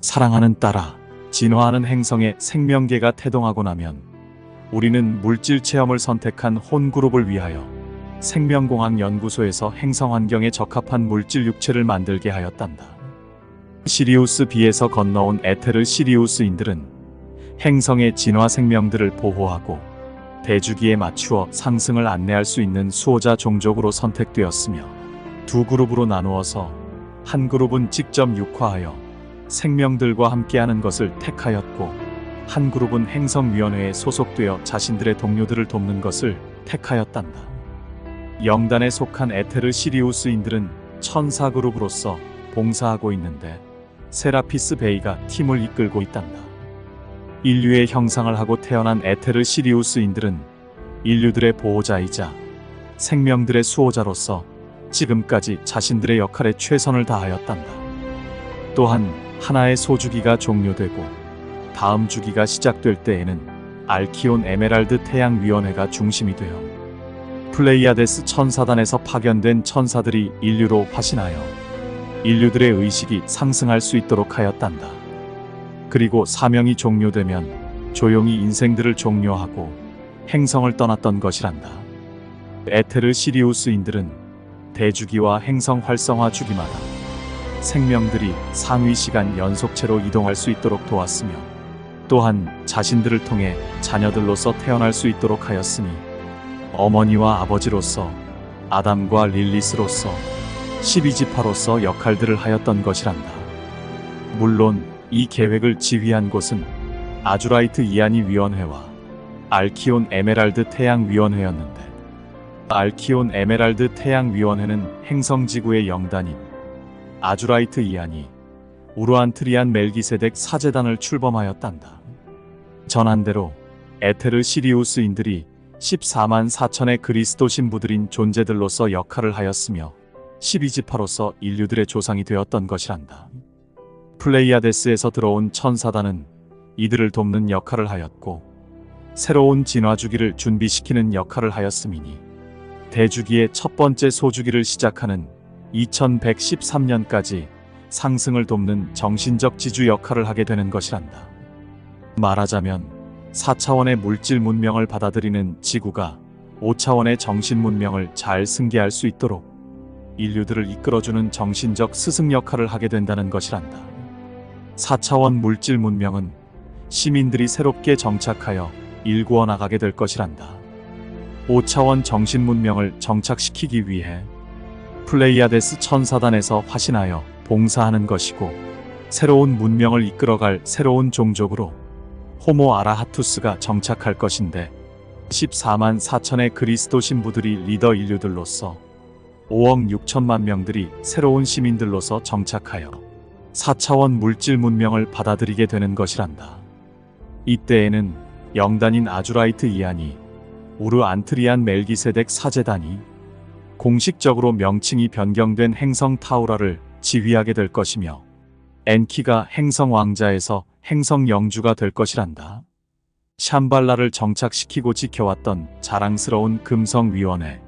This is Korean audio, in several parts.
사랑하는 딸아, 진화하는 행성에 생명계가 태동하고 나면 우리는 물질 체험을 선택한 혼 그룹을 위하여 생명공학 연구소에서 행성 환경에 적합한 물질 육체를 만들게 하였단다. 시리우스 B에서 건너온 에테르 시리우스인들은 행성의 진화 생명들을 보호하고 대주기에 맞추어 상승을 안내할 수 있는 수호자 종족으로 선택되었으며, 두 그룹으로 나누어서 한 그룹은 직접 육화하여 생명들과 함께하는 것을 택하였고, 한 그룹은 행성위원회에 소속되어 자신들의 동료들을 돕는 것을 택하였단다. 영단에 속한 에테르 시리우스인들은 천사 그룹으로서 봉사하고 있는데, 세라피스 베이가 팀을 이끌고 있단다. 인류의 형상을 하고 태어난 에테르 시리우스인들은 인류들의 보호자이자 생명들의 수호자로서 지금까지 자신들의 역할에 최선을 다하였단다. 또한 하나의 소주기가 종료되고 다음 주기가 시작될 때에는 알키온 에메랄드 태양위원회가 중심이 되어 플레이아데스 천사단에서 파견된 천사들이 인류로 화신하여 인류들의 의식이 상승할 수 있도록 하였단다. 그리고 사명이 종료되면 조용히 인생들을 종료하고 행성을 떠났던 것이란다. 에테르 시리우스인들은 대주기와 행성 활성화 주기마다 생명들이 상위 시간 연속체로 이동할 수 있도록 도왔으며, 또한 자신들을 통해 자녀들로서 태어날 수 있도록 하였으니 어머니와 아버지로서 아담과 릴리스로서 12지파로서 역할들을 하였던 것이란다. 물론 이 계획을 지휘한 곳은 아주라이트 이아니 위원회와 알키온 에메랄드 태양위원회였는데, 알키온 에메랄드 태양위원회는 행성지구의 영단인 아주라이트 이아니, 우르안트리안 멜기세덱 사제단을 출범하였단다. 전한대로 에테르 시리우스인들이 14만 4천의 그리스도 신부들인 존재들로서 역할을 하였으며 12지파로서 인류들의 조상이 되었던 것이란다. 플레이아데스에서 들어온 천사단은 이들을 돕는 역할을 하였고, 새로운 진화주기를 준비시키는 역할을 하였음이니 대주기의 첫 번째 소주기를 시작하는 2113년까지 상승을 돕는 정신적 지주 역할을 하게 되는 것이란다. 말하자면 4차원의 물질 문명을 받아들이는 지구가 5차원의 정신 문명을 잘 승계할 수 있도록 인류들을 이끌어주는 정신적 스승 역할을 하게 된다는 것이란다. 4차원 물질 문명은 시민들이 새롭게 정착하여 일구어 나가게 될 것이란다. 5차원 정신 문명을 정착시키기 위해 플레이아데스 천사단에서 화신하여 봉사하는 것이고, 새로운 문명을 이끌어갈 새로운 종족으로 호모 아라하투스가 정착할 것인데, 14만 4천의 그리스도 신부들이 리더 인류들로서 5억 6천만 명들이 새로운 시민들로서 정착하여 4차원 물질 문명을 받아들이게 되는 것이란다. 이때에는 영단인 아주라이트 이안이, 우르안트리안 멜기세덱 사제단이 공식적으로 명칭이 변경된 행성 타우라를 지휘하게 될 것이며, 엔키가 행성 왕자에서 행성 영주가 될 것이란다. 샴발라를 정착시키고 지켜왔던 자랑스러운 금성위원회,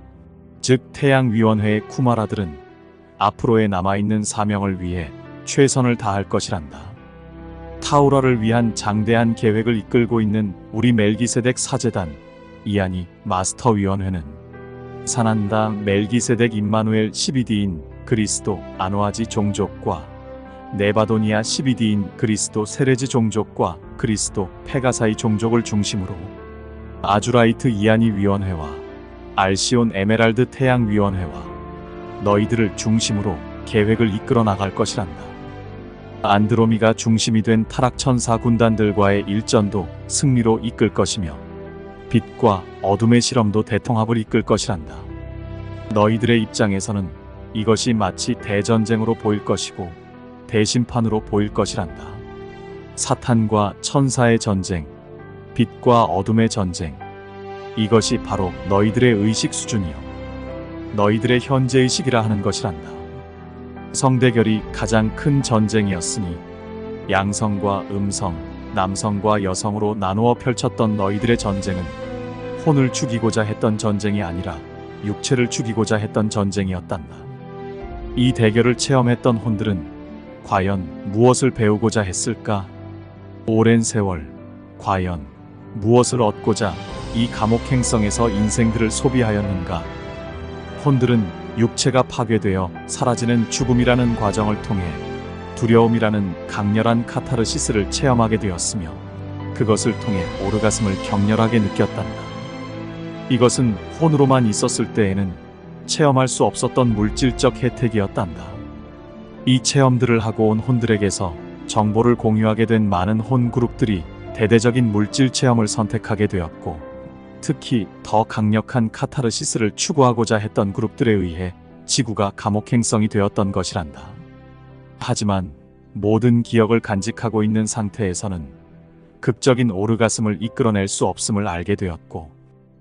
즉 태양위원회의 쿠마라들은 앞으로의 남아있는 사명을 위해 최선을 다할 것이란다. 타우라를 위한 장대한 계획을 이끌고 있는 우리 멜기세덱 사제단 이안이 마스터위원회는 사난다 멜기세덱 임마누엘 12디인 그리스도 아노아지 종족과 네바도니아 12디인 그리스도 세레지 종족과 그리스도 페가사이 종족을 중심으로 아주라이트 이안이 위원회와 알시온 에메랄드 태양위원회와 너희들을 중심으로 계획을 이끌어 나갈 것이란다. 안드로미가 중심이 된 타락천사 군단들과의 일전도 승리로 이끌 것이며, 빛과 어둠의 실험도 대통합을 이끌 것이란다. 너희들의 입장에서는 이것이 마치 대전쟁으로 보일 것이고 대심판으로 보일 것이란다. 사탄과 천사의 전쟁, 빛과 어둠의 전쟁, 이것이 바로 너희들의 의식 수준이요 너희들의 현재의식이라 하는 것이란다. 성대결이 가장 큰 전쟁이었으니 양성과 음성, 남성과 여성으로 나누어 펼쳤던 너희들의 전쟁은 혼을 죽이고자 했던 전쟁이 아니라 육체를 죽이고자 했던 전쟁이었단다. 이 대결을 체험했던 혼들은 과연 무엇을 배우고자 했을까? 오랜 세월, 과연 무엇을 얻고자 이 감옥 행성에서 인생들을 소비하였는가? 혼들은 육체가 파괴되어 사라지는 죽음이라는 과정을 통해 두려움이라는 강렬한 카타르시스를 체험하게 되었으며 그것을 통해 오르가슴을 격렬하게 느꼈단다. 이것은 혼으로만 있었을 때에는 체험할 수 없었던 물질적 혜택이었단다. 이 체험들을 하고 온 혼들에게서 정보를 공유하게 된 많은 혼 그룹들이 대대적인 물질 체험을 선택하게 되었고, 특히 더 강력한 카타르시스를 추구하고자 했던 그룹들에 의해 지구가 감옥 행성이 되었던 것이란다. 하지만 모든 기억을 간직하고 있는 상태에서는 극적인 오르가슴을 이끌어낼 수 없음을 알게 되었고,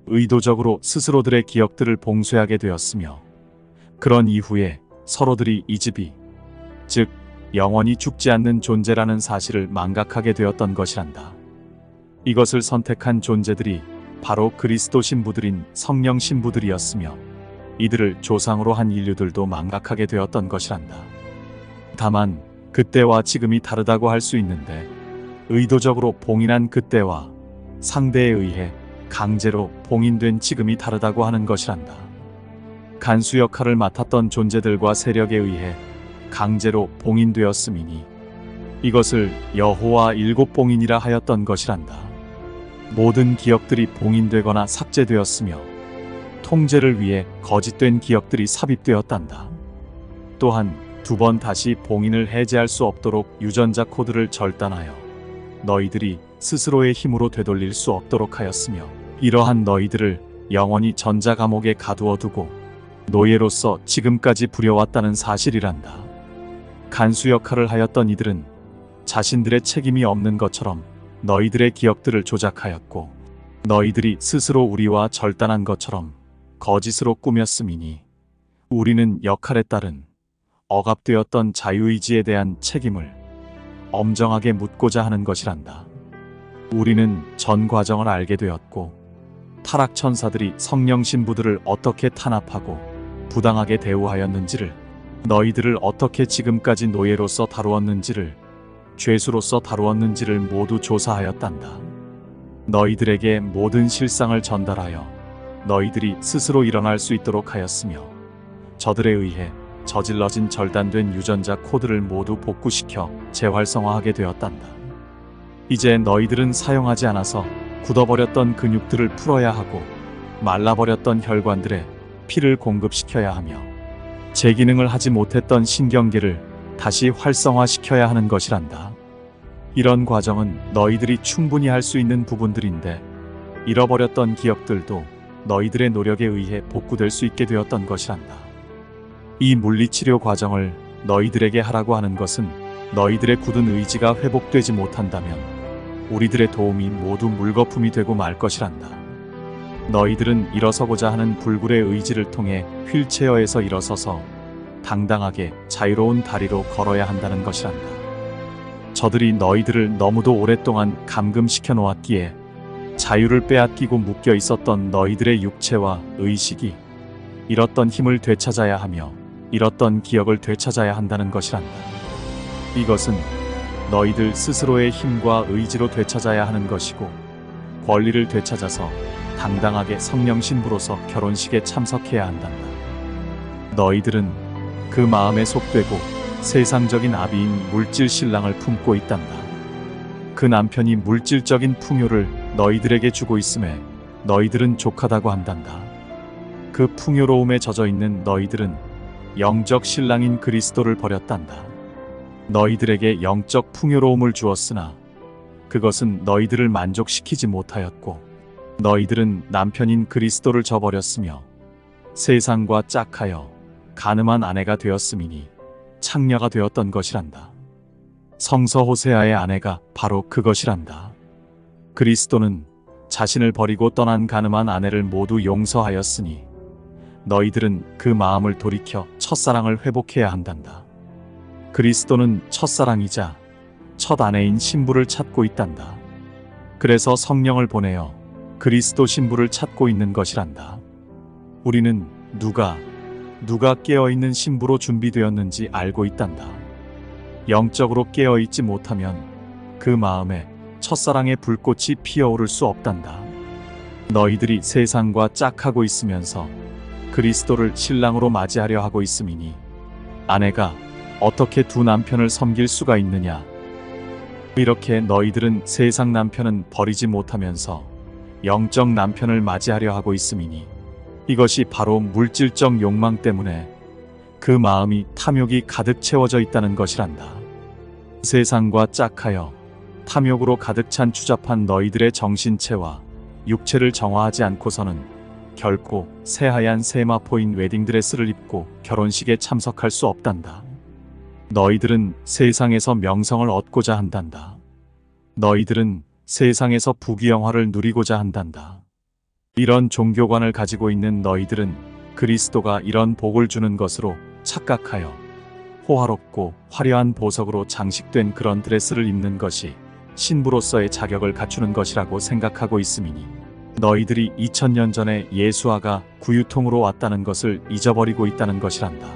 의도적으로 스스로들의 기억들을 봉쇄하게 되었으며, 그런 이후에 서로들이 이즈비, 즉 영원히 죽지 않는 존재라는 사실을 망각하게 되었던 것이란다. 이것을 선택한 존재들이 바로 그리스도 신부들인 성령 신부들이었으며, 이들을 조상으로 한 인류들도 망각하게 되었던 것이란다. 다만 그때와 지금이 다르다고 할 수 있는데, 의도적으로 봉인한 그때와 상대에 의해 강제로 봉인된 지금이 다르다고 하는 것이란다. 간수 역할을 맡았던 존재들과 세력에 의해 강제로 봉인되었음이니 이것을 여호와 일곱 봉인이라 하였던 것이란다. 모든 기억들이 봉인되거나 삭제되었으며 통제를 위해 거짓된 기억들이 삽입되었단다. 또한 두 번 다시 봉인을 해제할 수 없도록 유전자 코드를 절단하여 너희들이 스스로의 힘으로 되돌릴 수 없도록 하였으며, 이러한 너희들을 영원히 전자 감옥에 가두어 두고 노예로서 지금까지 부려왔다는 사실이란다. 간수 역할을 하였던 이들은 자신들의 책임이 없는 것처럼 너희들의 기억들을 조작하였고, 너희들이 스스로 우리와 절단한 것처럼 거짓으로 꾸몄음이니 우리는 역할에 따른 억압되었던 자유의지에 대한 책임을 엄정하게 묻고자 하는 것이란다. 우리는 전 과정을 알게 되었고, 타락 천사들이 성령 신부들을 어떻게 탄압하고 부당하게 대우하였는지를, 너희들을 어떻게 지금까지 노예로서 다루었는지를, 죄수로서 다루었는지를 모두 조사하였단다. 너희들에게 모든 실상을 전달하여 너희들이 스스로 일어날 수 있도록 하였으며, 저들에 의해 저질러진 절단된 유전자 코드를 모두 복구시켜 재활성화하게 되었단다. 이제 너희들은 사용하지 않아서 굳어버렸던 근육들을 풀어야 하고, 말라버렸던 혈관들에 피를 공급시켜야 하며, 재기능을 하지 못했던 신경계를 다시 활성화시켜야 하는 것이란다. 이런 과정은 너희들이 충분히 할 수 있는 부분들인데, 잃어버렸던 기억들도 너희들의 노력에 의해 복구될 수 있게 되었던 것이란다. 이 물리치료 과정을 너희들에게 하라고 하는 것은 너희들의 굳은 의지가 회복되지 못한다면 우리들의 도움이 모두 물거품이 되고 말 것이란다. 너희들은 일어서고자 하는 불굴의 의지를 통해 휠체어에서 일어서서 당당하게 자유로운 다리로 걸어야 한다는 것이란다. 저들이 너희들을 너무도 오랫동안 감금시켜 놓았기에 자유를 빼앗기고 묶여 있었던 너희들의 육체와 의식이 잃었던 힘을 되찾아야 하며 잃었던 기억을 되찾아야 한다는 것이란다. 이것은 너희들 스스로의 힘과 의지로 되찾아야 하는 것이고, 권리를 되찾아서 당당하게 성령 신부로서 결혼식에 참석해야 한단다. 너희들은 그 마음에 속되고 세상적인 아비인 물질 신랑을 품고 있단다. 그 남편이 물질적인 풍요를 너희들에게 주고 있음에 너희들은 족하다고 한단다. 그 풍요로움에 젖어 있는 너희들은 영적 신랑인 그리스도를 버렸단다. 너희들에게 영적 풍요로움을 주었으나 그것은 너희들을 만족시키지 못하였고, 너희들은 남편인 그리스도를 저버렸으며 세상과 짝하여 간음한 아내가 되었음이니 창녀가 되었던 것이란다. 성서 호세아의 아내가 바로 그것이란다. 그리스도는 자신을 버리고 떠난 간음한 아내를 모두 용서하였으니 너희들은 그 마음을 돌이켜 첫사랑을 회복해야 한단다. 그리스도는 첫사랑이자 첫 아내인 신부를 찾고 있단다. 그래서 성령을 보내어 그리스도 신부를 찾고 있는 것이란다. 우리는 누가 깨어있는 신부로 준비되었는지 알고 있단다. 영적으로 깨어있지 못하면 그 마음에 첫사랑의 불꽃이 피어오를 수 없단다. 너희들이 세상과 짝하고 있으면서 그리스도를 신랑으로 맞이하려 하고 있음이니 아내가 어떻게 두 남편을 섬길 수가 있느냐. 이렇게 너희들은 세상 남편은 버리지 못하면서 영적 남편을 맞이하려 하고 있음이니 이것이 바로 물질적 욕망 때문에 그 마음이 탐욕이 가득 채워져 있다는 것이란다. 세상과 짝하여 탐욕으로 가득 찬 추잡한 너희들의 정신체와 육체를 정화하지 않고서는 결코 새하얀 세마포인 웨딩드레스를 입고 결혼식에 참석할 수 없단다. 너희들은 세상에서 명성을 얻고자 한단다. 너희들은 세상에서 부귀영화를 누리고자 한단다. 이런 종교관을 가지고 있는 너희들은 그리스도가 이런 복을 주는 것으로 착각하여 호화롭고 화려한 보석으로 장식된 그런 드레스를 입는 것이 신부로서의 자격을 갖추는 것이라고 생각하고 있음이니 너희들이 2000년 전에 예수아가 구유통으로 왔다는 것을 잊어버리고 있다는 것이란다.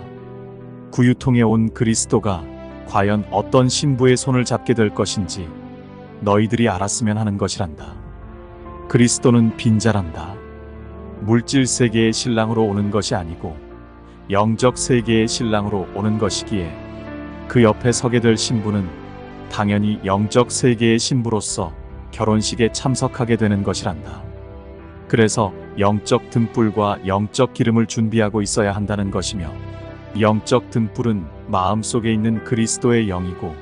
구유통에 온 그리스도가 과연 어떤 신부의 손을 잡게 될 것인지 너희들이 알았으면 하는 것이란다. 그리스도는 빈자란다. 물질 세계의 신랑으로 오는 것이 아니고 영적 세계의 신랑으로 오는 것이기에 그 옆에 서게 될 신부는 당연히 영적 세계의 신부로서 결혼식에 참석하게 되는 것이란다. 그래서 영적 등불과 영적 기름을 준비하고 있어야 한다는 것이며 영적 등불은 마음속에 있는 그리스도의 영이고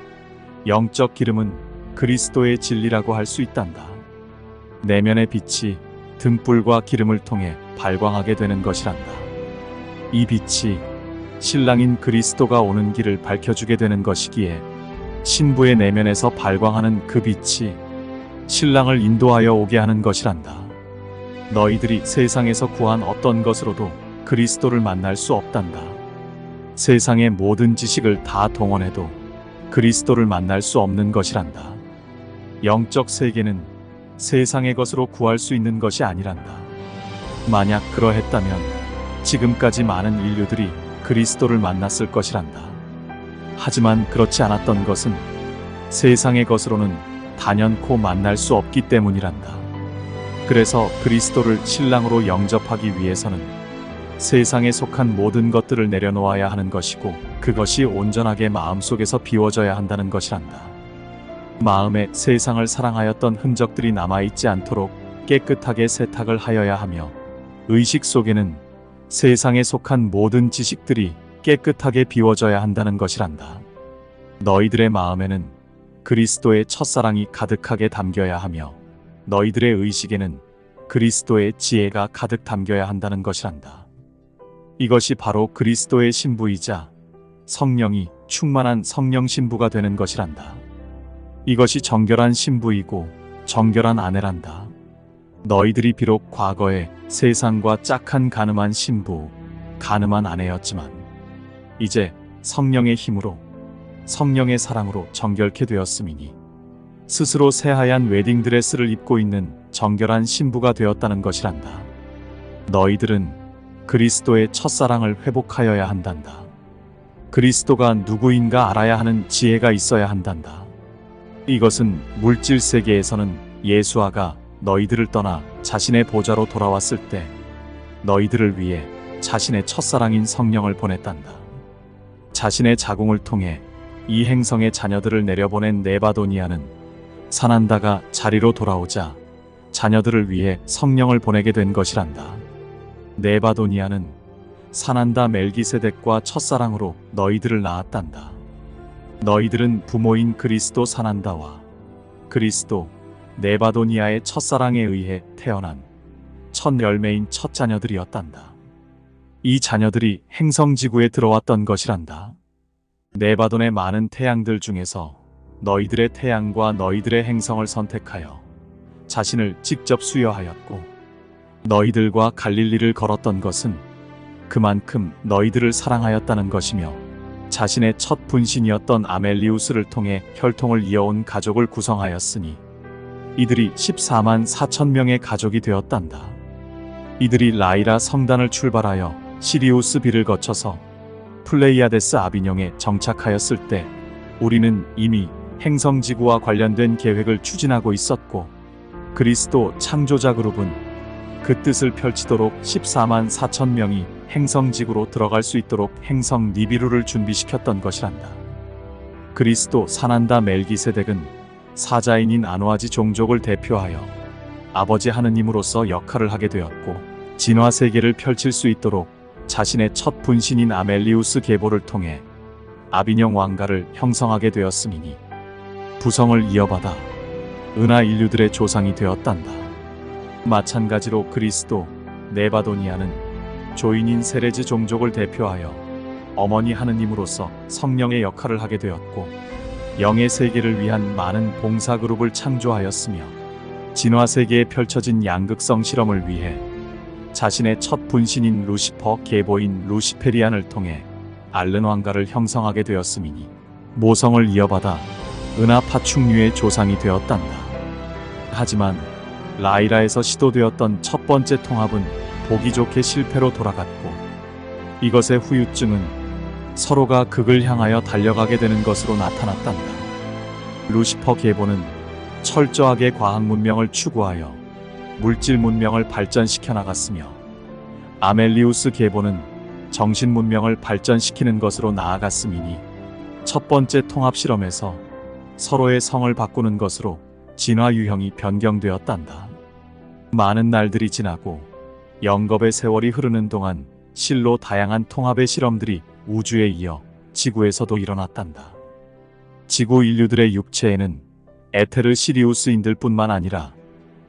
영적 기름은 그리스도의 진리라고 할 수 있단다. 내면의 빛이 등불과 기름을 통해 발광하게 되는 것이란다. 이 빛이 신랑인 그리스도가 오는 길을 밝혀주게 되는 것이기에 신부의 내면에서 발광하는 그 빛이 신랑을 인도하여 오게 하는 것이란다. 너희들이 세상에서 구한 어떤 것으로도 그리스도를 만날 수 없단다. 세상의 모든 지식을 다 동원해도 그리스도를 만날 수 없는 것이란다. 영적 세계는 세상의 것으로 구할 수 있는 것이 아니란다. 만약 그러했다면 지금까지 많은 인류들이 그리스도를 만났을 것이란다. 하지만 그렇지 않았던 것은 세상의 것으로는 단연코 만날 수 없기 때문이란다. 그래서 그리스도를 신랑으로 영접하기 위해서는 세상에 속한 모든 것들을 내려놓아야 하는 것이고 그것이 온전하게 마음속에서 비워져야 한다는 것이란다. 마음에 세상을 사랑하였던 흔적들이 남아있지 않도록 깨끗하게 세탁을 하여야 하며 의식 속에는 세상에 속한 모든 지식들이 깨끗하게 비워져야 한다는 것이란다. 너희들의 마음에는 그리스도의 첫사랑이 가득하게 담겨야 하며 너희들의 의식에는 그리스도의 지혜가 가득 담겨야 한다는 것이란다. 이것이 바로 그리스도의 신부이자 성령이 충만한 성령 신부가 되는 것이란다. 이것이 정결한 신부이고 정결한 아내란다. 너희들이 비록 과거에 세상과 짝한 가늠한 신부, 가늠한 아내였지만 이제 성령의 힘으로 성령의 사랑으로 정결케 되었음이니 스스로 새하얀 웨딩드레스를 입고 있는 정결한 신부가 되었다는 것이란다. 너희들은 그리스도의 첫사랑을 회복하여야 한단다. 그리스도가 누구인가 알아야 하는 지혜가 있어야 한단다. 이것은 물질 세계에서는 예수아가 너희들을 떠나 자신의 보좌로 돌아왔을 때 너희들을 위해 자신의 첫사랑인 성령을 보냈단다. 자신의 자궁을 통해 이 행성의 자녀들을 내려보낸 네바도니아는 사난다가 자리로 돌아오자 자녀들을 위해 성령을 보내게 된 것이란다. 네바도니아는 사난다 멜기세덱과 첫사랑으로 너희들을 낳았단다. 너희들은 부모인 그리스도 사난다와 그리스도 네바도니아의 첫사랑에 의해 태어난 첫 열매인 첫 자녀들이었단다. 이 자녀들이 행성지구에 들어왔던 것이란다. 네바돈의 많은 태양들 중에서 너희들의 태양과 너희들의 행성을 선택하여 자신을 직접 수여하였고 너희들과 갈릴리를 걸었던 것은 그만큼 너희들을 사랑하였다는 것이며 자신의 첫 분신이었던 아멜리우스를 통해 혈통을 이어온 가족을 구성하였으니 이들이 14만 4천 명의 가족이 되었단다. 이들이 라이라 성단을 출발하여 시리우스 비를 거쳐서 플레이아데스 아비뇽에 정착하였을 때 우리는 이미 행성지구와 관련된 계획을 추진하고 있었고, 그리스도 창조자 그룹은 그 뜻을 펼치도록 14만 4천 명이 행성지구로 들어갈 수 있도록 행성 니비루를 준비시켰던 것이란다. 그리스도 사난다 멜기세덱은 사자인인 아노아지 종족을 대표하여 아버지 하느님으로서 역할을 하게 되었고, 진화 세계를 펼칠 수 있도록 자신의 첫 분신인 아멜리우스 계보를 통해 아빈영 왕가를 형성하게 되었음이니 부성을 이어받아 은하 인류들의 조상이 되었단다. 마찬가지로 그리스도 네바도니아는 조인인 세레즈 종족을 대표하여 어머니 하느님으로서 성령의 역할을 하게 되었고, 영의 세계를 위한 많은 봉사 그룹을 창조하였으며, 진화 세계에 펼쳐진 양극성 실험을 위해 자신의 첫 분신인 루시퍼 계보인 루시페리안을 통해 알른 왕가를 형성하게 되었음이니 모성을 이어받아 은하 파충류의 조상이 되었단다. 하지만 라이라에서 시도되었던 첫 번째 통합은 보기 좋게 실패로 돌아갔고, 이것의 후유증은 서로가 극을 향하여 달려가게 되는 것으로 나타났단다. 루시퍼 계보는 철저하게 과학 문명을 추구하여 물질 문명을 발전시켜 나갔으며, 아멜리우스 계보는 정신 문명을 발전시키는 것으로 나아갔음이니 첫 번째 통합 실험에서 서로의 성을 바꾸는 것으로 진화 유형이 변경되었단다. 많은 날들이 지나고 영겁의 세월이 흐르는 동안 실로 다양한 통합의 실험들이 우주에 이어 지구에서도 일어났단다. 지구 인류들의 육체에는 에테르 시리우스인들 뿐만 아니라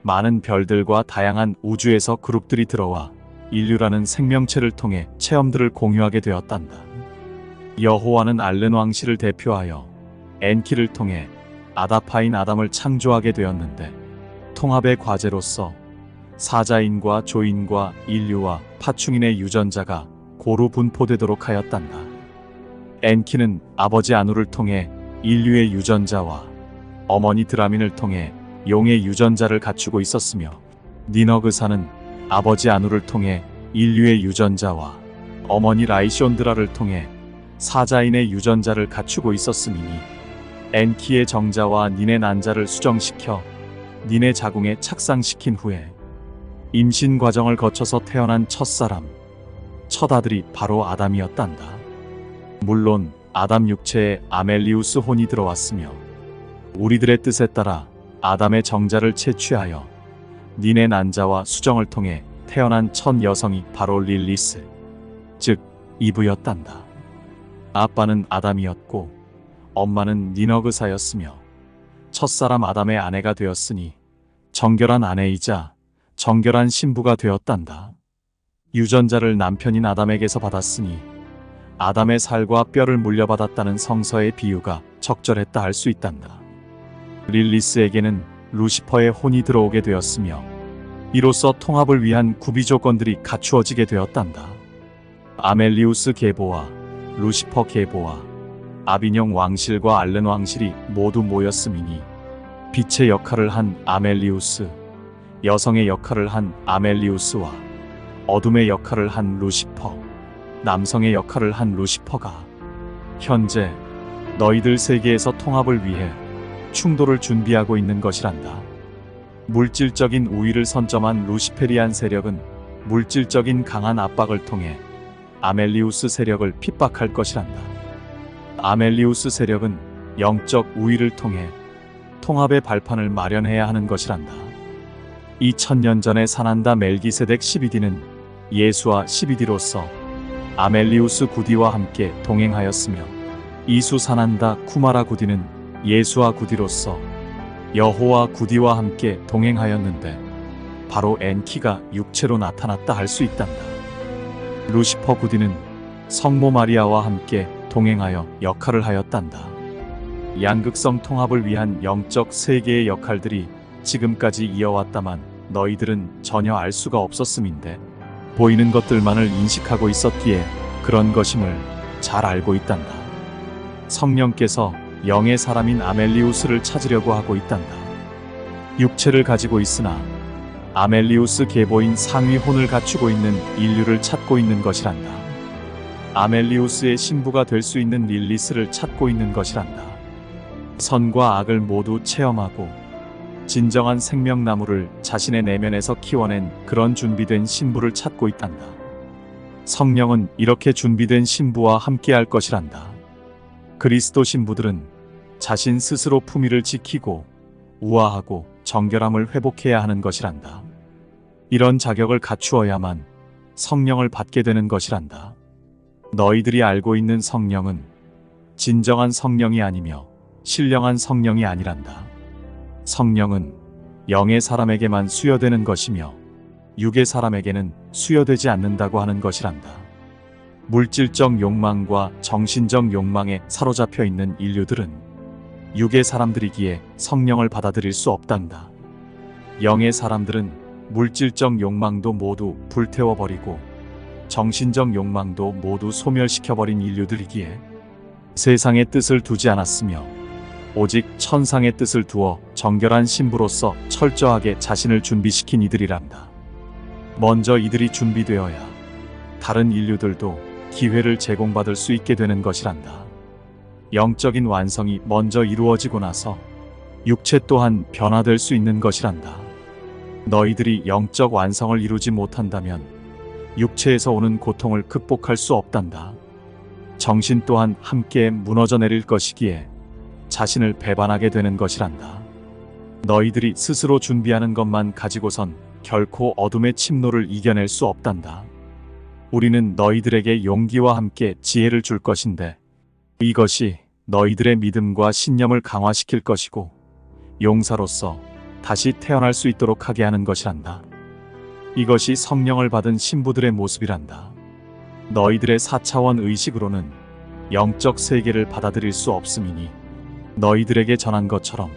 많은 별들과 다양한 우주에서 그룹들이 들어와 인류라는 생명체를 통해 체험들을 공유하게 되었단다. 여호와는 알른 왕실을 대표하여 엔키를 통해 아다파인 아담을 창조하게 되었는데, 통합의 과제로서 사자인과 조인과 인류와 파충인의 유전자가 고루 분포되도록 하였단다. 엔키는 아버지 아누를 통해 인류의 유전자와 어머니 드라민을 통해 용의 유전자를 갖추고 있었으며, 니너그사는 아버지 아누를 통해 인류의 유전자와 어머니 라이숀드라를 통해 사자인의 유전자를 갖추고 있었음이니 엔키의 정자와 닌의 난자를 수정시켜 닌의 자궁에 착상시킨 후에 임신 과정을 거쳐서 태어난 첫사람, 첫 아들이 바로 아담이었단다. 물론 아담 육체에 아멜리우스 혼이 들어왔으며, 우리들의 뜻에 따라 아담의 정자를 채취하여 닌의 난자와 수정을 통해 태어난 첫 여성이 바로 릴리스, 즉 이브였단다. 아빠는 아담이었고 엄마는 니너그사였으며, 첫사람 아담의 아내가 되었으니 정결한 아내이자 정결한 신부가 되었단다. 유전자를 남편인 아담에게서 받았으니 아담의 살과 뼈를 물려받았다는 성서의 비유가 적절했다 할 수 있단다. 릴리스에게는 루시퍼의 혼이 들어오게 되었으며, 이로써 통합을 위한 구비 조건들이 갖추어지게 되었단다. 아멜리우스 계보와 루시퍼 계보와 아빈영 왕실과 알른 왕실이 모두 모였음이니 빛의 역할을 한 아멜리우스, 여성의 역할을 한 아멜리우스와 어둠의 역할을 한 루시퍼, 남성의 역할을 한 루시퍼가 현재 너희들 세계에서 통합을 위해 충돌을 준비하고 있는 것이란다. 물질적인 우위를 선점한 루시페리안 세력은 물질적인 강한 압박을 통해 아멜리우스 세력을 핍박할 것이란다. 아멜리우스 세력은 영적 우위를 통해 통합의 발판을 마련해야 하는 것이란다. 2000년 전에 사난다 멜기세덱 12D는 예수와 12D로서 아멜리우스 9D와 함께 동행하였으며, 이수 사난다 쿠마라 9D는 예수와 9D로서 여호와 9D와 함께 동행하였는데, 바로 엔키가 육체로 나타났다 할 수 있단다. 루시퍼 9D는 성모 마리아와 함께 동행하여 역할을 하였단다. 양극성 통합을 위한 영적 세계의 역할들이 지금까지 이어왔다만 너희들은 전혀 알 수가 없었음인데, 보이는 것들만을 인식하고 있었기에 그런 것임을 잘 알고 있단다. 성령께서 영의 사람인 아멜리우스를 찾으려고 하고 있단다. 육체를 가지고 있으나 아멜리우스 계보인 상위 혼을 갖추고 있는 인류를 찾고 있는 것이란다. 아멜리우스의 신부가 될 수 있는 릴리스를 찾고 있는 것이란다. 선과 악을 모두 체험하고 진정한 생명나무를 자신의 내면에서 키워낸 그런 준비된 신부를 찾고 있단다. 성령은 이렇게 준비된 신부와 함께할 것이란다. 그리스도 신부들은 자신 스스로 품위를 지키고 우아하고 정결함을 회복해야 하는 것이란다. 이런 자격을 갖추어야만 성령을 받게 되는 것이란다. 너희들이 알고 있는 성령은 진정한 성령이 아니며 신령한 성령이 아니란다. 성령은 영의 사람에게만 수여되는 것이며 육의 사람에게는 수여되지 않는다고 하는 것이란다. 물질적 욕망과 정신적 욕망에 사로잡혀 있는 인류들은 육의 사람들이기에 성령을 받아들일 수 없단다. 영의 사람들은 물질적 욕망도 모두 불태워버리고 정신적 욕망도 모두 소멸시켜버린 인류들이기에 세상의 뜻을 두지 않았으며 오직 천상의 뜻을 두어 정결한 신부로서 철저하게 자신을 준비시킨 이들이란다. 먼저 이들이 준비되어야 다른 인류들도 기회를 제공받을 수 있게 되는 것이란다. 영적인 완성이 먼저 이루어지고 나서 육체 또한 변화될 수 있는 것이란다. 너희들이 영적 완성을 이루지 못한다면 육체에서 오는 고통을 극복할 수 없단다. 정신 또한 함께 무너져 내릴 것이기에 자신을 배반하게 되는 것이란다. 너희들이 스스로 준비하는 것만 가지고선 결코 어둠의 침노를 이겨낼 수 없단다. 우리는 너희들에게 용기와 함께 지혜를 줄 것인데 이것이 너희들의 믿음과 신념을 강화시킬 것이고 용사로서 다시 태어날 수 있도록 하게 하는 것이란다. 이것이 성령을 받은 신부들의 모습이란다. 너희들의 4차원 의식으로는 영적 세계를 받아들일 수 없음이니 너희들에게 전한 것처럼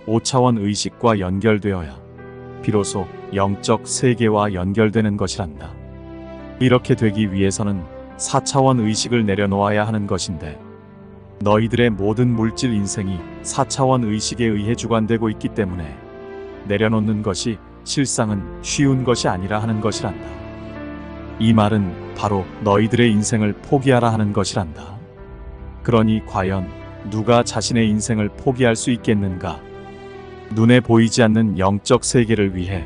5차원 의식과 연결되어야 비로소 영적 세계와 연결되는 것이란다. 이렇게 되기 위해서는 4차원 의식을 내려놓아야 하는 것인데 너희들의 모든 물질 인생이 4차원 의식에 의해 주관되고 있기 때문에 내려놓는 것이 실상은 쉬운 것이 아니라 하는 것이란다. 이 말은 바로 너희들의 인생을 포기하라 하는 것이란다. 그러니 과연 누가 자신의 인생을 포기할 수 있겠는가? 눈에 보이지 않는 영적 세계를 위해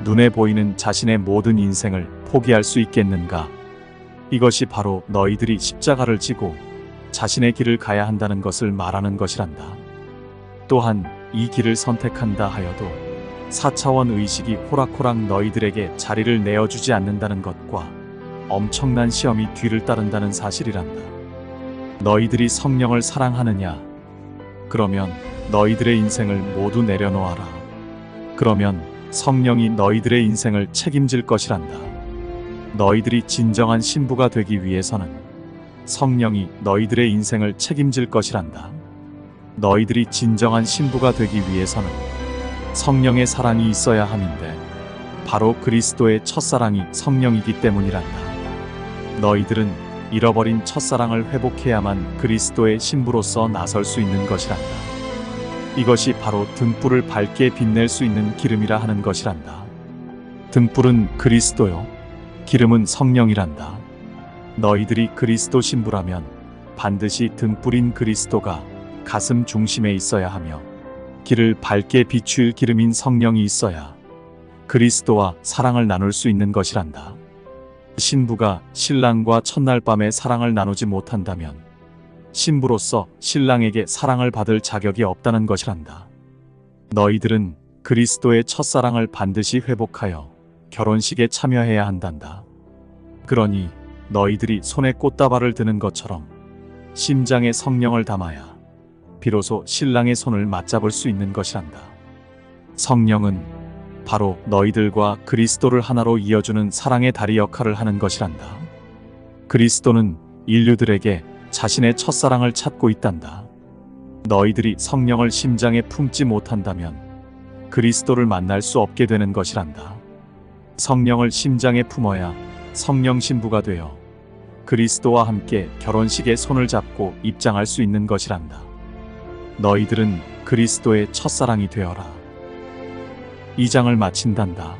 눈에 보이는 자신의 모든 인생을 포기할 수 있겠는가? 이것이 바로 너희들이 십자가를 지고 자신의 길을 가야 한다는 것을 말하는 것이란다. 또한 이 길을 선택한다 하여도 4차원 의식이 호락호락 너희들에게 자리를 내어주지 않는다는 것과 엄청난 시험이 뒤를 따른다는 사실이란다. 너희들이 성령을 사랑하느냐? 그러면 너희들의 인생을 모두 내려놓아라. 그러면 성령이 너희들의 인생을 책임질 것이란다. 너희들이 진정한 신부가 되기 위해서는 성령이 너희들의 인생을 책임질 것이란다. 너희들이 진정한 신부가 되기 위해서는 성령의 사랑이 있어야 함인데 바로 그리스도의 첫사랑이 성령이기 때문이란다. 너희들은 잃어버린 첫사랑을 회복해야만 그리스도의 신부로서 나설 수 있는 것이란다. 이것이 바로 등불을 밝게 빛낼 수 있는 기름이라 하는 것이란다. 등불은 그리스도요, 기름은 성령이란다. 너희들이 그리스도 신부라면 반드시 등불인 그리스도가 가슴 중심에 있어야 하며 길을 밝게 비출 기름인 성령이 있어야 그리스도와 사랑을 나눌 수 있는 것이란다. 신부가 신랑과 첫날 밤에 사랑을 나누지 못한다면 신부로서 신랑에게 사랑을 받을 자격이 없다는 것이란다. 너희들은 그리스도의 첫사랑을 반드시 회복하여 결혼식에 참여해야 한단다. 그러니 너희들이 손에 꽃다발을 드는 것처럼 심장에 성령을 담아야 비로소 신랑의 손을 맞잡을 수 있는 것이란다. 성령은 바로 너희들과 그리스도를 하나로 이어주는 사랑의 다리 역할을 하는 것이란다. 그리스도는 인류들에게 자신의 첫사랑을 찾고 있단다. 너희들이 성령을 심장에 품지 못한다면 그리스도를 만날 수 없게 되는 것이란다. 성령을 심장에 품어야 성령 신부가 되어 그리스도와 함께 결혼식에 손을 잡고 입장할 수 있는 것이란다. 너희들은 그리스도의 첫사랑이 되어라. 2장을 마친단다.